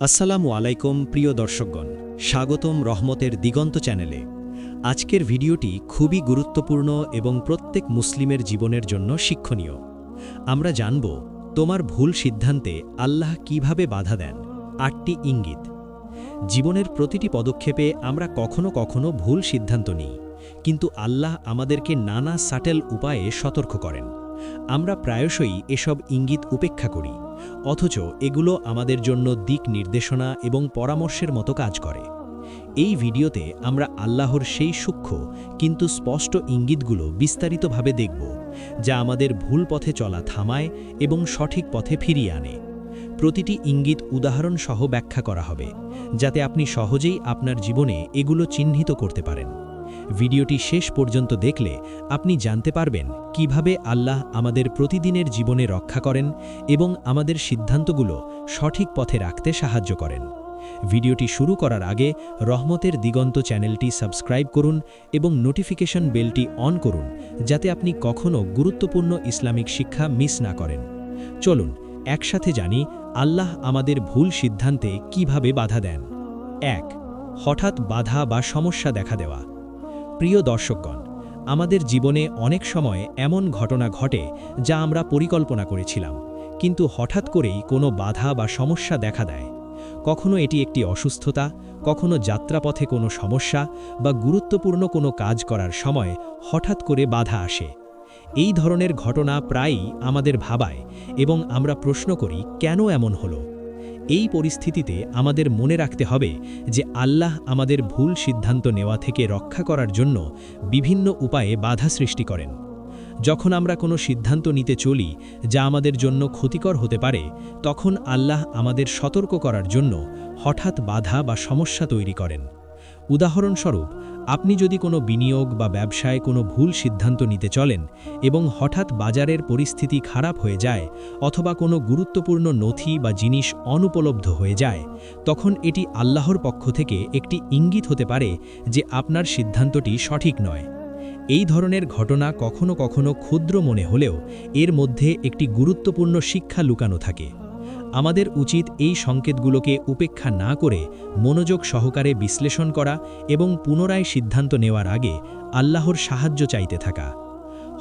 আসসালামু আলাইকুম প্রিয় দর্শকগণ, স্বাগতম রহমতের দিগন্ত চ্যানেলে। আজকের ভিডিওটি খুবই গুরুত্বপূর্ণ এবং প্রত্যেক মুসলিমের জীবনের জন্য শিক্ষণীয়। আমরা জানব তোমার ভুল সিদ্ধান্তে আল্লাহ কিভাবে বাধা দেন। ৮টি ইঙ্গিত। জীবনের প্রতিটি পদক্ষেপে আমরা কখনো কখনো ভুল সিদ্ধান্ত নিই, কিন্তু আল্লাহ আমাদেরকে নানা সাটেল উপায়ে সতর্ক করেন। আমরা প্রায়শই এসব ইঙ্গিত উপেক্ষা করি, অথচ এগুলো আমাদের জন্য দিক নির্দেশনা এবং পরামর্শের মতো কাজ করে। এই ভিডিওতে আমরা আল্লাহর সেই সূক্ষ্ম কিন্তু স্পষ্ট ইঙ্গিতগুলো বিস্তারিতভাবে দেখব, যা আমাদের ভুল পথে চলা থামায় এবং সঠিক পথে ফিরিয়ে আনে। প্রতিটি ইঙ্গিত উদাহরণ সহ ব্যাখ্যা করা হবে, যাতে আপনি সহজেই আপনার জীবনে এগুলো চিহ্নিত করতে পারেন। ভিডিওটি শেষ পর্যন্ত দেখলে আপনি জানতে পারবেন কিভাবে আল্লাহ আমাদের প্রতিদিনের জীবনে রক্ষা করেন এবং আমাদের সিদ্ধান্তগুলো সঠিক পথে রাখতে সাহায্য করেন। ভিডিওটি শুরু করার আগে রহমতের দিগন্ত চ্যানেলটি সাবস্ক্রাইব করুন এবং নোটিফিকেশন বেলটি অন করুন, যাতে আপনি কখনও গুরুত্বপূর্ণ ইসলামিক শিক্ষা মিস না করেন। চলুন একসাথে জানি আল্লাহ আমাদের ভুল সিদ্ধান্তে কিভাবে বাধা দেন। ১. হঠাৎ বাধা বা সমস্যা দেখা দেওয়া। প্রিয় দর্শকগণ, আমাদের জীবনে অনেক সময় এমন ঘটনা ঘটে যা আমরা পরিকল্পনা করেছিলাম, কিন্তু হঠাৎ করেই কোনো বাধা বা সমস্যা দেখা দেয়। কখনো এটি একটি অসুস্থতা, কখনো যাত্রাপথে কোনো সমস্যা বা গুরুত্বপূর্ণ কোনো কাজ করার সময় হঠাৎ করে বাধা আসে। এই ধরনের ঘটনা প্রায়ই আমাদের ভাবায় এবং আমরা প্রশ্ন করি, কেন এমন হলো? এই পরিস্থিতিতে আমাদের মনে রাখতে হবে যে আল্লাহ আমাদের ভুল সিদ্ধান্ত নেওয়া থেকে রক্ষা করার জন্য বিভিন্ন উপায়ে বাধা সৃষ্টি করেন। যখন আমরা কোনো সিদ্ধান্ত নিতে চলি যা আমাদের জন্য ক্ষতিকর হতে পারে, তখন আল্লাহ আমাদের সতর্ক করার জন্য হঠাৎ বাধা বা সমস্যা তৈরি করেন। উদাহরণস্বরূপ, আপনি যদি কোনো বিনিয়োগ বা ব্যবসায় কোনো ভুল সিদ্ধান্ত নিতে চলেন এবং হঠাৎ বাজারের পরিস্থিতি খারাপ হয়ে যায় অথবা কোনো গুরুত্বপূর্ণ নথি বা জিনিস অনুপলব্ধ হয়ে যায়, তখন এটি আল্লাহর পক্ষ থেকে একটি ইঙ্গিত হতে পারে যে আপনার সিদ্ধান্তটি সঠিক নয়। এই ধরনের ঘটনা কখনো কখনো ক্ষুদ্র মনে হলেও এর মধ্যে একটি গুরুত্বপূর্ণ শিক্ষা লুকানো থাকে। আমাদের উচিত এই সংকেতগুলোকে উপেক্ষা না করে মনোযোগ সহকারে বিশ্লেষণ করা এবং পুনরায় সিদ্ধান্ত নেওয়ার আগে আল্লাহর সাহায্য চাইতে থাকা।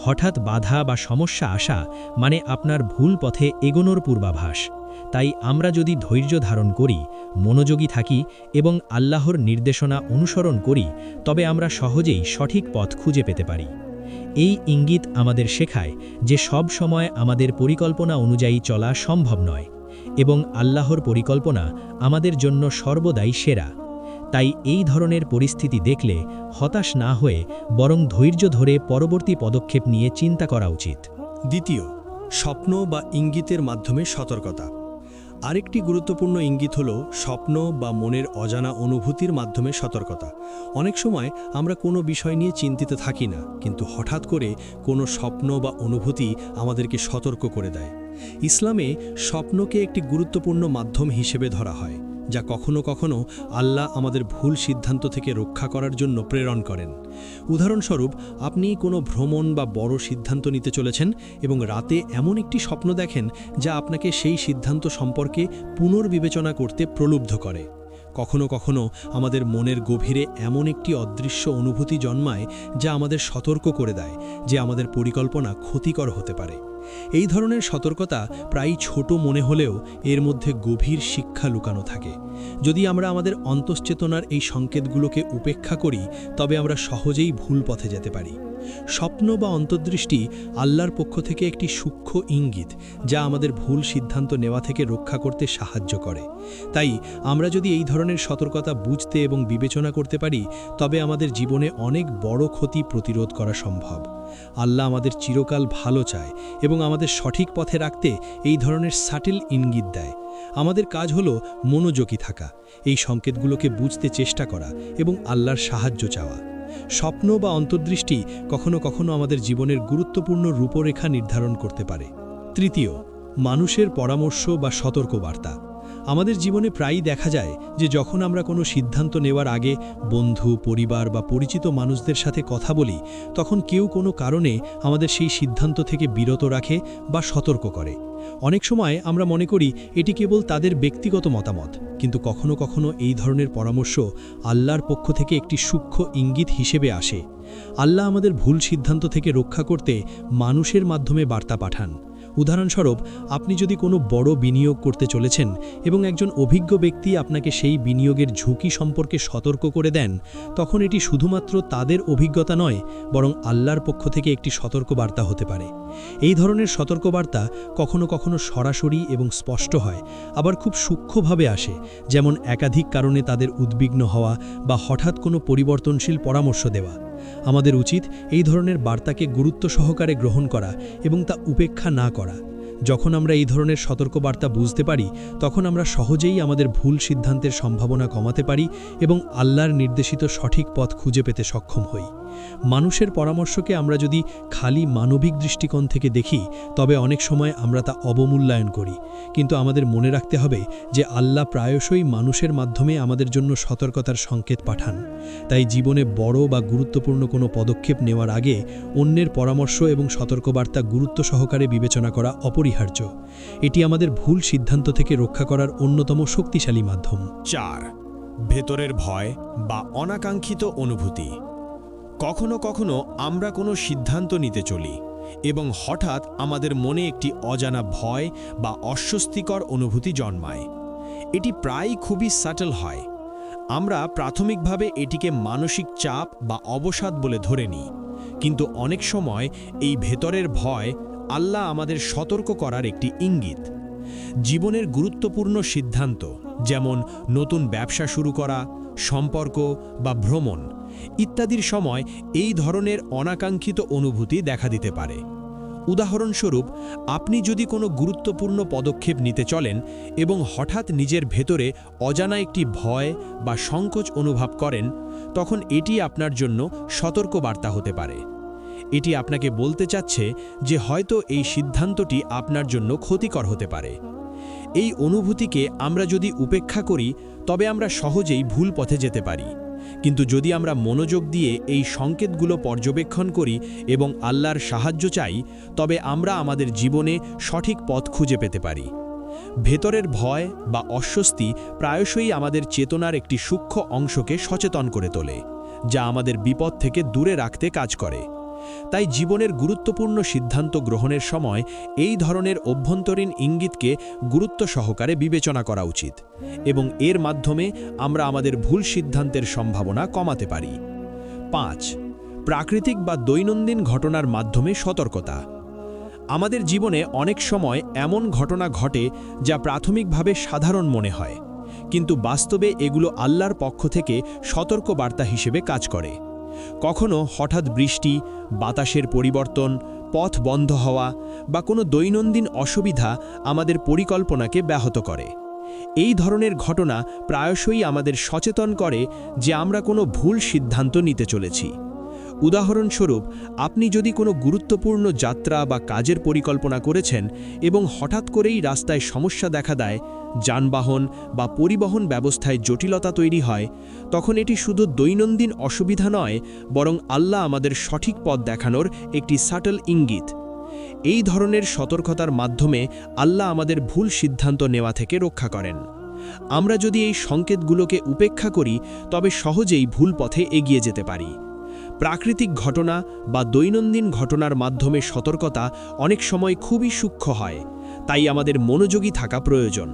হঠাৎ বাধা বা সমস্যা আসা মানে আপনার ভুল পথে এগোনোর পূর্বাভাস। তাই আমরা যদি ধৈর্য ধারণ করি, মনোযোগী থাকি এবং আল্লাহর নির্দেশনা অনুসরণ করি, তবে আমরা সহজেই সঠিক পথ খুঁজে পেতে পারি। এই ইঙ্গিত আমাদের শেখায় যে সব সময় আমাদের পরিকল্পনা অনুযায়ী চলা সম্ভব নয় এবং আল্লাহর পরিকল্পনা আমাদের জন্য সর্বদাই সেরা। তাই এই ধরনের পরিস্থিতি দেখলে হতাশ না হয়ে বরং ধৈর্য ধরে পরবর্তী পদক্ষেপ নিয়ে চিন্তা করা উচিত। দ্বিতীয়, স্বপ্ন বা ইঙ্গিতের মাধ্যমে সতর্কতা। আরেকটি গুরুত্বপূর্ণ ইঙ্গিত হল স্বপ্ন বা মনের অজানা অনুভূতির মাধ্যমে সতর্কতা। অনেক সময় আমরা কোনো বিষয় নিয়ে চিন্তিত থাকি না, কিন্তু হঠাৎ করে কোনো স্বপ্ন বা অনুভূতি আমাদেরকে সতর্ক করে দেয়। ইসলামে স্বপ্নকে একটি গুরুত্বপূর্ণ মাধ্যম হিসেবে ধরা হয়, যা কখনো কখনো আল্লাহ আমাদের ভুল সিদ্ধান্ত থেকে রক্ষা করার জন্য প্রেরণ করেন। উদাহরণস্বরূপ, আপনি কোনো ভ্রমণ বা বড় সিদ্ধান্ত নিতে চলেছেন এবং রাতে এমন একটি স্বপ্ন দেখেন যা আপনাকে সেই সিদ্ধান্ত সম্পর্কে পুনর্বিবেচনা করতে প্রলুব্ধ করে। কখনো কখনো আমাদের মনের গভীরে এমন একটি অদৃশ্য অনুভূতি জন্মায় যা আমাদের সতর্ক করে দেয় যে আমাদের পরিকল্পনা ক্ষতিকর হতে পারে। এই ধরনের সতর্কতা প্রায়ই ছোট মনে হলেও এর মধ্যে গভীর শিক্ষা লুকানো থাকে। যদি আমরা আমাদের অন্তশ্চেতনার এই সংকেতগুলোকে উপেক্ষা করি, তবে আমরা সহজেই ভুল পথে যেতে পারি। স্বপ্ন বা অন্তর্দৃষ্টি আল্লাহর পক্ষ থেকে একটি সূক্ষ্ম ইঙ্গিত, যা আমাদের ভুল সিদ্ধান্ত নেওয়া থেকে রক্ষা করতে সাহায্য করে। তাই আমরা যদি এই ধরনের সতর্কতা বুঝতে এবং বিবেচনা করতে পারি, তবে আমাদের জীবনে অনেক বড় ক্ষতি প্রতিরোধ করা সম্ভব। আল্লাহ আমাদের চিরকাল ভালো চায় এবং আমাদের সঠিক পথে রাখতে এই ধরনের সাটেল ইঙ্গিত দেয়। আমাদের কাজ হলো মনোযোগী থাকা, এই সংকেতগুলোকে বুঝতে চেষ্টা করা এবং আল্লাহর সাহায্য চাওয়া। স্বপ্ন বা অন্তর্দৃষ্টি কখনো কখনো আমাদের জীবনের গুরুত্বপূর্ণ রূপরেখা নির্ধারণ করতে পারে। তৃতীয়, মানুষের পরামর্শ বা সতর্কবার্তা। আমাদের জীবনে প্রায়ই দেখা যায় যে যখন আমরা কোনো সিদ্ধান্ত নেওয়ার আগে বন্ধু, পরিবার বা পরিচিত মানুষদের সাথে কথা বলি, তখন কেউ কোনো কারণে আমাদের সেই সিদ্ধান্ত থেকে বিরত রাখে বা সতর্ক করে। অনেক সময় আমরা মনে করি এটি কেবল তাদের ব্যক্তিগত মতামত, কিন্তু কখনো কখনো এই ধরনের পরামর্শ আল্লাহর পক্ষ থেকে একটি সূক্ষ্ম ইঙ্গিত হিসেবে আসে। আল্লাহ আমাদের ভুল সিদ্ধান্ত থেকে রক্ষা করতে মানুষের মাধ্যমে বার্তা পাঠান। উদাহরণস্বরূপ, আপনি যদি কোনো বড় বিনিয়োগ করতে চলেছেন এবং একজন অভিজ্ঞ ব্যক্তি আপনাকে সেই বিনিয়োগের ঝুঁকি সম্পর্কে সতর্ক করে দেন, তখন এটি শুধুমাত্র তাদের অভিজ্ঞতা নয়, বরং আল্লাহর পক্ষ থেকে একটি সতর্কবার্তা হতে পারে। এই ধরনের সতর্কবার্তা কখনো কখনো সরাসরি এবং স্পষ্ট হয়, আবার খুব সূক্ষ্মভাবে আসে, যেমন একাধিক কারণে তাদের উদ্বিগ্ন হওয়া বা হঠাৎ কোনো পরিবর্তনশীল পরামর্শ দেওয়া। আমাদের উচিত এই ধরনের বার্তাকে গুরুত্ব সহকারে গ্রহণ করা এবং তা উপেক্ষা না করা। যখন আমরা এই ধরনের সতর্কবার্তা বুঝতে পারি, তখন আমরা সহজেই আমাদের ভুল সিদ্ধান্তের সম্ভাবনা কমাতে পারি এবং আল্লাহর নির্দেশিত সঠিক পথ খুঁজে পেতে সক্ষম হই। মানুষের পরামর্শকে আমরা যদি খালি মানবিক দৃষ্টিকোণ থেকে দেখি, তবে অনেক সময় আমরা তা অবমূল্যায়ন করি। কিন্তু আমাদের মনে রাখতে হবে যে আল্লাহ প্রায়শই মানুষের মাধ্যমে আমাদের জন্য সতর্কতার সংকেত পাঠান। তাই জীবনে বড় বা গুরুত্বপূর্ণ কোনো পদক্ষেপ নেওয়ার আগে অন্যের পরামর্শ এবং সতর্কবার্তা গুরুত্ব সহকারে বিবেচনা করা অপরিহার্য। এটি আমাদের ভুল সিদ্ধান্ত থেকে রক্ষা করার অন্যতম শক্তিশালী মাধ্যম। 4. ভেতরের ভয় বা অনাকাঙ্ক্ষিত অনুভূতি। কখনো কখনো আমরা কোনো সিদ্ধান্ত নিতে চলি এবং হঠাৎ আমাদের মনে একটি অজানা ভয় বা অস্বস্তিকর অনুভূতি জন্মায়। এটি প্রায়ই খুবই সাটল হয়। আমরা প্রাথমিকভাবে এটিকে মানসিক চাপ বা অবসাদ বলে ধরে নিই, কিন্তু অনেক সময় এই ভেতরের ভয় আল্লাহ আমাদের সতর্ক করার একটি ইঙ্গিত। জীবনের গুরুত্বপূর্ণ সিদ্ধান্ত, যেমন নতুন ব্যবসা শুরু করা, সম্পর্ক বা ভ্রমণ ইত্যাদির সময় এই ধরনের অনাকাঙ্ক্ষিত অনুভূতি দেখা দিতে পারে। উদাহরণস্বরূপ, আপনি যদি কোনো গুরুত্বপূর্ণ পদক্ষেপ নিতে চলেন এবং হঠাৎ নিজের ভেতরে অজানা একটি ভয় বা সংকোচ অনুভব করেন, তখন এটি আপনার জন্য সতর্কবার্তা হতে পারে। এটি আপনাকে বলতে চাচ্ছে যে হয়তো এই সিদ্ধান্তটি আপনার জন্য ক্ষতিকর হতে পারে। এই অনুভূতিকে আমরা যদি উপেক্ষা করি, তবে আমরা সহজেই ভুল পথে যেতে পারি। কিন্তু যদি আমরা মনোযোগ দিয়ে এই সংকেতগুলো পর্যবেক্ষণ করি এবং আল্লাহর সাহায্য চাই, তবে আমরা আমাদের জীবনে সঠিক পথ খুঁজে পেতে পারি। ভেতরের ভয় বা অস্বস্তি প্রায়শই আমাদের চেতনার একটি সূক্ষ্ম অংশকে সচেতন করে তোলে, যা আমাদের বিপদ থেকে দূরে রাখতে কাজ করে। তাই জীবনের গুরুত্বপূর্ণ সিদ্ধান্ত গ্রহণের সময় এই ধরনের অভ্যন্তরীণ ইঙ্গিতকে গুরুত্ব সহকারে বিবেচনা করা উচিত এবং এর মাধ্যমে আমরা আমাদের ভুল সিদ্ধান্তের সম্ভাবনা কমাতে পারি। 5. প্রাকৃতিক বা দৈনন্দিন ঘটনার মাধ্যমে সতর্কতা। আমাদের জীবনে অনেক সময় এমন ঘটনা ঘটে যা প্রাথমিকভাবে সাধারণ মনে হয়, কিন্তু বাস্তবে এগুলো আল্লাহর পক্ষ থেকে সতর্কবার্তা হিসেবে কাজ করে। কখনো হঠাৎ বৃষ্টি, বাতাসের পরিবর্তন, পথ বন্ধ হওয়া বা কোনো দৈনন্দিন অসুবিধা আমাদের পরিকল্পনাকে ব্যাহত করে। এই ধরনের ঘটনা প্রায়শই আমাদের সচেতন করে যে আমরা কোনো ভুল সিদ্ধান্ত নিতে চলেছি। উদাহরণস্বরূপ, আপনি যদি কোনো গুরুত্বপূর্ণ যাত্রা বা কাজের পরিকল্পনা করেছেন এবং হঠাৎ করেই রাস্তায় সমস্যা দেখা দেয়, যানবাহন বা পরিবহন ব্যবস্থায় জটিলতা তৈরি হয়, তখন এটি শুধু দৈনন্দিন অসুবিধা নয়, বরং আল্লাহ আমাদের সঠিক পথ দেখানোর একটি সাটল ইঙ্গিত। এই ধরনের সতর্কতার মাধ্যমে আল্লাহ আমাদের ভুল সিদ্ধান্ত নেওয়া থেকে রক্ষা করেন। আমরা যদি এই সংকেতগুলোকে উপেক্ষা করি, তবে সহজেই ভুল পথে এগিয়ে যেতে পারি। প্রাকৃতিক ঘটনা বা দৈনন্দিন ঘটনার মাধ্যমে সতর্কতা অনেক সময় খুবই সূক্ষ্ম হয়, তাই আমাদের মনোযোগী থাকা প্রয়োজন।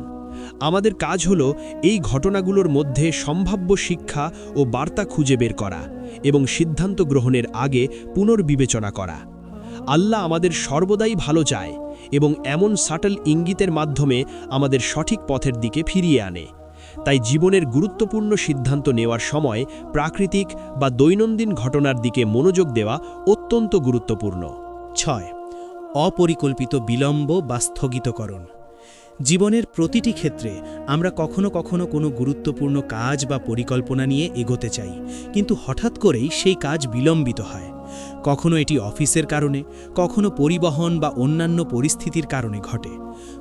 আমাদের কাজ হলো এই ঘটনাগুলোর মধ্যে সম্ভাব্য শিক্ষা ও বার্তা খুঁজে বের করা এবং সিদ্ধান্ত গ্রহণের আগে পুনর্বিবেচনা করা। আল্লাহ আমাদের সর্বদাই ভালো চায় এবং এমন সাটল ইঙ্গিতের মাধ্যমে আমাদের সঠিক পথের দিকে ফিরিয়ে আনে। তাই জীবনের গুরুত্বপূর্ণ সিদ্ধান্ত নেওয়ার সময় প্রাকৃতিক বা দৈনন্দিন ঘটনার দিকে মনোযোগ দেওয়া অত্যন্ত গুরুত্বপূর্ণ। 6. অপরিকল্পিত বিলম্ব বা স্থগিতকরণ। জীবনের প্রতিটি ক্ষেত্রে আমরা কখনো কখনো কোনো গুরুত্বপূর্ণ কাজ বা পরিকল্পনা নিয়ে এগোতে চাই, কিন্তু হঠাৎ করেই সেই কাজ বিলম্বিত হয়। কখনো এটি অফিসের কারণে, কখনো পরিবহন বা অন্যান্য পরিস্থিতির কারণে ঘটে।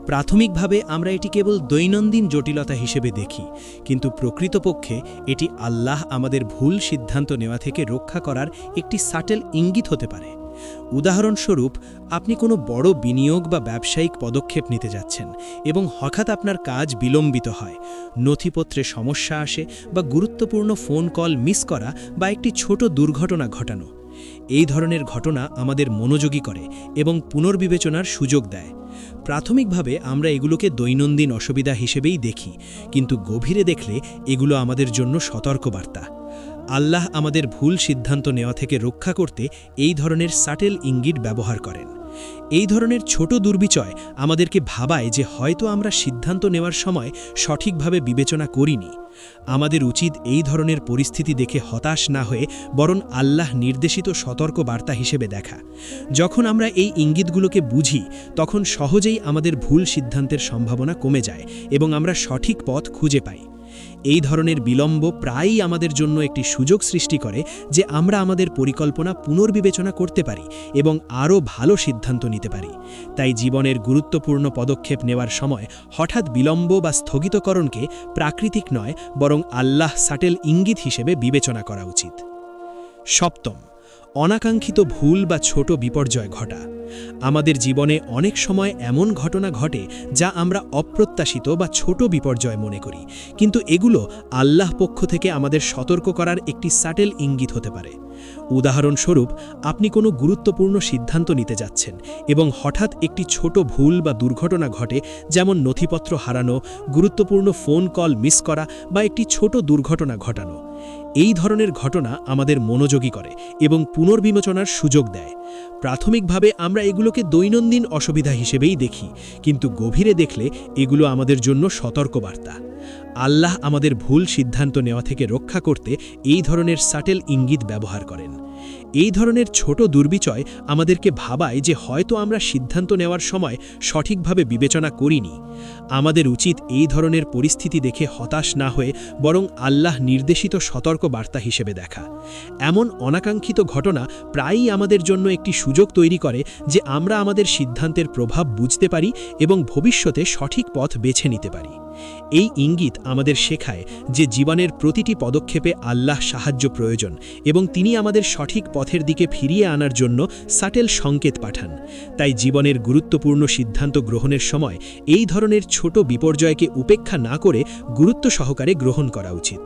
প্রাথমিকভাবে আমরা এটি কেবল দৈনন্দিন জটিলতা হিসেবে দেখি, কিন্তু প্রকৃতপক্ষে এটি আল্লাহ আমাদের ভুল সিদ্ধান্ত নেওয়া থেকে রক্ষা করার একটি সাটেল ইঙ্গিত হতে পারে। উদাহরণস্বরূপ, আপনি কোনো বড় বিনিয়োগ বা ব্যবসায়িক পদক্ষেপ নিতে যাচ্ছেন এবং হঠাৎ আপনার কাজ বিলম্বিত হয়, নথিপত্রে সমস্যা আসে বা গুরুত্বপূর্ণ ফোন কল মিস করা বা একটি ছোট দুর্ঘটনা ঘটানো। এই ধরনের ঘটনা আমাদের মনোযোগী করে এবং পুনর্বিবেচনার সুযোগ দেয়। প্রাথমিকভাবে আমরা এগুলোকে দৈনন্দিন অসুবিধা হিসেবেই দেখি, কিন্তু গভীরে দেখলে এগুলো আমাদের জন্য সতর্কবার্তা। আল্লাহ আমাদের ভুল সিদ্ধান্ত নেওয়া থেকে রক্ষা করতে এই ধরনের সাটেল ইঙ্গিত ব্যবহার করেন। এই ধরনের ছোট দুর্বিচয় আমাদেরকে ভাবায় যে হয়তো আমরা সিদ্ধান্ত নেওয়ার সময় সঠিকভাবে বিবেচনা করিনি। আমাদের উচিত এই ধরনের পরিস্থিতি দেখে হতাশ না হয়ে বরং আল্লাহ নির্দেশিত সতর্ক বার্তা হিসেবে দেখা। যখন আমরা এই ইঙ্গিতগুলোকে বুঝি, তখন সহজেই আমাদের ভুল সিদ্ধান্তের সম্ভাবনা কমে যায় এবং আমরা সঠিক পথ খুঁজে পাই। এই ধরনের বিলম্ব প্রায়ই আমাদের জন্য একটি সুযোগ সৃষ্টি করে যে আমরা আমাদের পরিকল্পনা পুনর্বিবেচনা করতে পারি এবং আরও ভালো সিদ্ধান্ত নিতে পারি। তাই জীবনের গুরুত্বপূর্ণ পদক্ষেপ নেওয়ার সময় হঠাৎ বিলম্ব বা স্থগিতকরণকে প্রাকৃতিক নয়, বরং আল্লাহ সাটেল ইঙ্গিত হিসেবে বিবেচনা করা উচিত। সপ্তম, অনাকাঙ্ক্ষিত ভুল বা ছোট বিপর্যয় ঘটা। আমাদের জীবনে অনেক সময় এমন ঘটনা ঘটে যা আমরা অপ্রত্যাশিত বা ছোট বিপর্যয় মনে করি, কিন্তু এগুলো আল্লাহ পক্ষ থেকে আমাদের সতর্ক করার একটি সাটেল ইঙ্গিত হতে পারে। উদাহরণস্বরূপ, আপনি কোনো গুরুত্বপূর্ণ সিদ্ধান্ত নিতে যাচ্ছেন এবং হঠাৎ একটি ছোট ভুল বা দুর্ঘটনা ঘটে, যেমন নথিপত্র হারানো, গুরুত্বপূর্ণ ফোন কল মিস করা বা একটি ছোট দুর্ঘটনা ঘটানো। এই ধরনের ঘটনা আমাদের মনোযোগী করে এবং পুনর্বিবেচনার সুযোগ দেয়। প্রাথমিকভাবে আমরা এগুলোকে দৈনন্দিন অসুবিধা হিসেবেই দেখি, কিন্তু গভীরে দেখলে এগুলো আমাদের জন্য সতর্কবার্তা। আল্লাহ আমাদের ভুল সিদ্ধান্ত নেওয়া থেকে রক্ষা করতে এই ধরনের সাটেল ইঙ্গিত ব্যবহার করেন। এই ধরনের ছোট দুর্বিচয় আমাদেরকে ভাবায় যে হয়তো আমরা সিদ্ধান্ত নেওয়ার সময় সঠিকভাবে বিবেচনা করিনি। আমাদের উচিত এই ধরনের পরিস্থিতি দেখে হতাশ না হয়ে বরং আল্লাহ নির্দেশিত সতর্ক বার্তা হিসেবে দেখা। এমন অনাকাঙ্ক্ষিত ঘটনা প্রায়ই আমাদের জন্য একটি সুযোগ তৈরি করে যে আমরা আমাদের সিদ্ধান্তের প্রভাব বুঝতে পারি এবং ভবিষ্যতে সঠিক পথ বেছে নিতে পারি। এই ইঙ্গিত আমাদের শেখায় যে জীবনের প্রতিটি পদক্ষেপে আল্লাহ সাহায্য প্রয়োজন এবং তিনি আমাদের সঠিক পথের দিকে ফিরিয়ে আনার জন্য সাটেল সংকেত পাঠান। তাই জীবনের গুরুত্বপূর্ণ সিদ্ধান্ত গ্রহণের সময় এই ধরনের ছোট বিপর্যয়কে উপেক্ষা না করে গুরুত্ব সহকারে গ্রহণ করা উচিত।